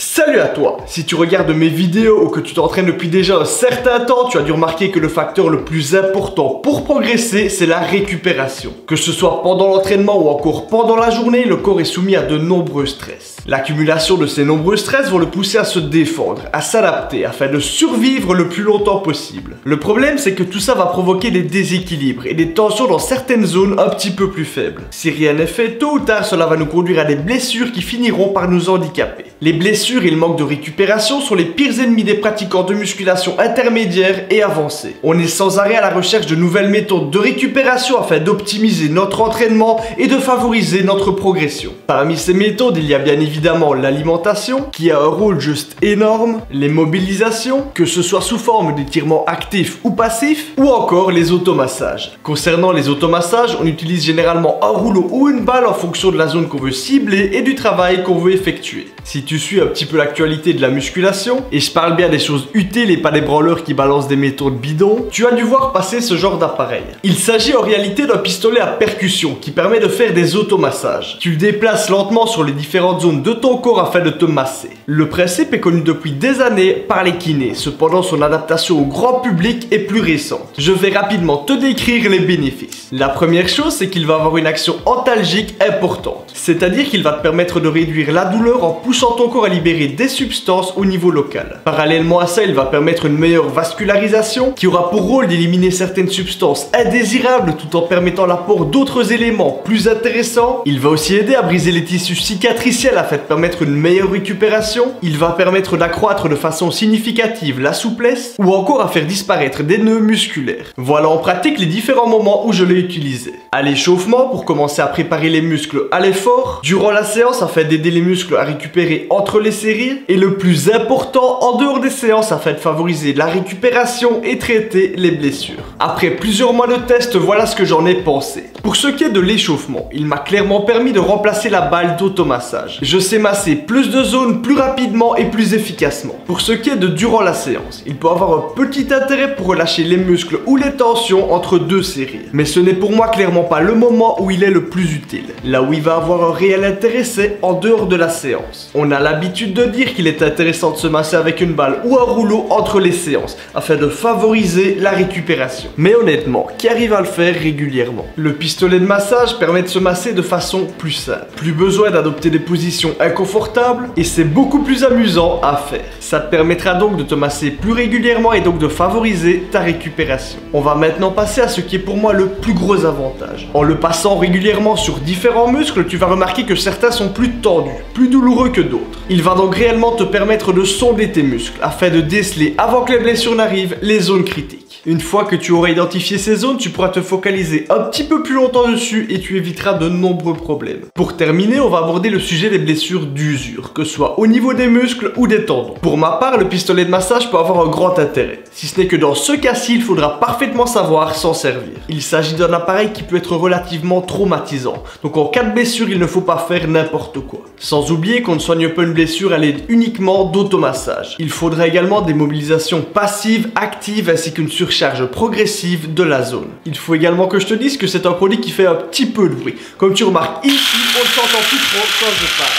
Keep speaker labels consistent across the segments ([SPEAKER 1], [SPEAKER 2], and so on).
[SPEAKER 1] Salut à toi! Si tu regardes mes vidéos ou que tu t'entraînes depuis déjà un certain temps, tu as dû remarquer que le facteur le plus important pour progresser, c'est la récupération. Que ce soit pendant l'entraînement ou encore pendant la journée, le corps est soumis à de nombreux stress. L'accumulation de ces nombreux stress vont le pousser à se défendre, à s'adapter, afin de survivre le plus longtemps possible. Le problème, c'est que tout ça va provoquer des déséquilibres et des tensions dans certaines zones un petit peu plus faibles. Si rien n'est fait, tôt ou tard, cela va nous conduire à des blessures qui finiront par nous handicaper. Les blessures et le manque de récupération sont les pires ennemis des pratiquants de musculation intermédiaire et avancée. On est sans arrêt à la recherche de nouvelles méthodes de récupération afin d'optimiser notre entraînement et de favoriser notre progression. Parmi ces méthodes, il y a bien évidemment l'alimentation, qui a un rôle juste énorme, les mobilisations, que ce soit sous forme d'étirements actifs ou passifs, ou encore les automassages. Concernant les automassages, on utilise généralement un rouleau ou une balle en fonction de la zone qu'on veut cibler et du travail qu'on veut effectuer. Si tu suis un petit peu l'actualité de la musculation, et je parle bien des choses utiles et pas des branleurs qui balancent des méthodes bidons, tu as dû voir passer ce genre d'appareil. Il s'agit en réalité d'un pistolet à percussion qui permet de faire des automassages. Tu le déplaces lentement sur les différentes zones de ton corps afin de te masser. Le principe est connu depuis des années par les kinés, cependant son adaptation au grand public est plus récente. Je vais rapidement te décrire les bénéfices. La première chose, c'est qu'il va avoir une action antalgique importante, c'est-à-dire qu'il va te permettre de réduire la douleur en poussant ton corps à libérer des substances au niveau local. Parallèlement à ça, il va permettre une meilleure vascularisation qui aura pour rôle d'éliminer certaines substances indésirables tout en permettant l'apport d'autres éléments plus intéressants. Il va aussi aider à briser les tissus cicatriciels afin de permettre une meilleure récupération. Il va permettre d'accroître de façon significative la souplesse ou encore à faire disparaître des nœuds musculaires. Voilà en pratique les différents moments où je l'ai utilisé. À l'échauffement pour commencer à préparer les muscles à l'effort, durant la séance afin d'aider les muscles à récupérer entre les séries, et le plus important en dehors des séances afin de favoriser la récupération et traiter les blessures. Après plusieurs mois de tests, voilà ce que j'en ai pensé. Pour ce qui est de l'échauffement, il m'a clairement permis de remplacer la balle d'automassage. Je sais masser plus de zones plus rapidement et plus efficacement. Pour ce qui est de durant la séance, il peut avoir un petit intérêt pour relâcher les muscles ou les tensions entre deux séries. Mais ce n'est pour moi clairement pas le moment où il est le plus utile. Là où il va avoir un réel intérêt, c'est en dehors de la séance. On a l'habitude de dire qu'il est intéressant de se masser avec une balle ou un rouleau entre les séances afin de favoriser la récupération. Mais honnêtement, qui arrive à le faire régulièrement? Le pistolet de massage permet de se masser de façon plus simple. Plus besoin d'adopter des positions inconfortables et c'est beaucoup plus amusant à faire. Ça te permettra donc de te masser plus régulièrement et donc de favoriser ta récupération. On va maintenant passer à ce qui est pour moi le plus gros avantage. En le passant régulièrement sur différents muscles, tu vas remarquer que certains sont plus tendus, plus douloureux que d'autres. Il va donc réellement te permettre de sonder tes muscles afin de déceler avant que les blessures n'arrivent les zones critiques. Une fois que tu auras identifié ces zones, tu pourras te focaliser un petit peu plus longtemps dessus et tu éviteras de nombreux problèmes. Pour terminer, on va aborder le sujet des blessures d'usure, que ce soit au niveau des muscles ou des tendons. Pour ma part, le pistolet de massage peut avoir un grand intérêt. Si ce n'est que dans ce cas-ci, il faudra parfaitement savoir s'en servir. Il s'agit d'un appareil qui peut être relativement traumatisant. Donc en cas de blessure, il ne faut pas faire n'importe quoi. Sans oublier qu'on ne soigne pas une blessure à l'aide uniquement d'automassage. Il faudra également des mobilisations passives, actives ainsi qu'une surcharge progressive de la zone. Il faut également que je te dise que c'est un produit qui fait un petit peu de bruit. Comme tu remarques ici, on ne s'entend plus trop quand je parle.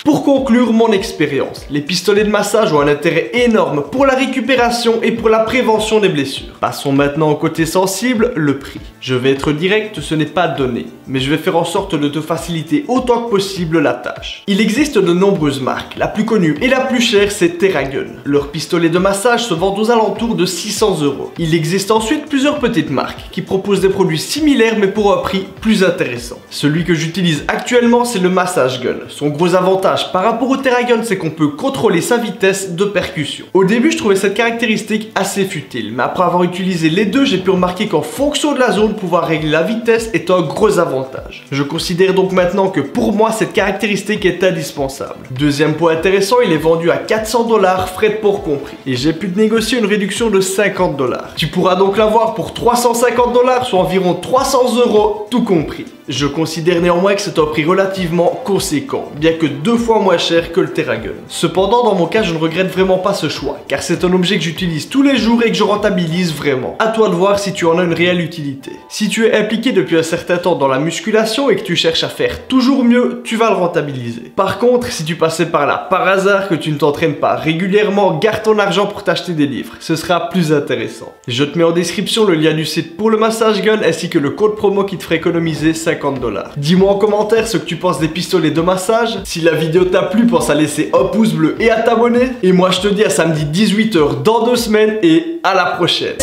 [SPEAKER 1] Pour conclure mon expérience, les pistolets de massage ont un intérêt énorme pour la récupération et pour la prévention des blessures. Passons maintenant au côté sensible, le prix. Je vais être direct, ce n'est pas donné, mais je vais faire en sorte de te faciliter autant que possible la tâche. Il existe de nombreuses marques, la plus connue et la plus chère c'est TerraGun. Leurs pistolets de massage se vendent aux alentours de 600 €. Il existe ensuite plusieurs petites marques qui proposent des produits similaires mais pour un prix plus intéressant. Celui que j'utilise actuellement c'est le Massage Gun. Son gros avantage par rapport au TerraGun, c'est qu'on peut contrôler sa vitesse de percussion. Au début, je trouvais cette caractéristique assez futile, mais après avoir utilisé les deux, j'ai pu remarquer qu'en fonction de la zone, pouvoir régler la vitesse est un gros avantage. Je considère donc maintenant que pour moi, cette caractéristique est indispensable. Deuxième point intéressant, il est vendu à 400 $, frais de port compris. Et j'ai pu te négocier une réduction de 50 $. Tu pourras donc l'avoir pour 350 $, soit environ 300 € tout compris. Je considère néanmoins que c'est un prix relativement conséquent, bien que 2 fois moins cher que le Theragun. Cependant, dans mon cas, je ne regrette vraiment pas ce choix, car c'est un objet que j'utilise tous les jours et que je rentabilise vraiment. À toi de voir si tu en as une réelle utilité. Si tu es impliqué depuis un certain temps dans la musculation et que tu cherches à faire toujours mieux, tu vas le rentabiliser. Par contre, si tu passais par là par hasard, que tu ne t'entraînes pas régulièrement, garde ton argent pour t'acheter des livres, ce sera plus intéressant. Je te mets en description le lien du site pour le massage gun ainsi que le code promo qui te ferait économiser 50 $. Dis-moi en commentaire ce que tu penses des pistolets de massage. Si la vidéo t'a plu, pense à laisser un pouce bleu et à t'abonner. Et moi je te dis à samedi 18 h dans 2 semaines et à la prochaine.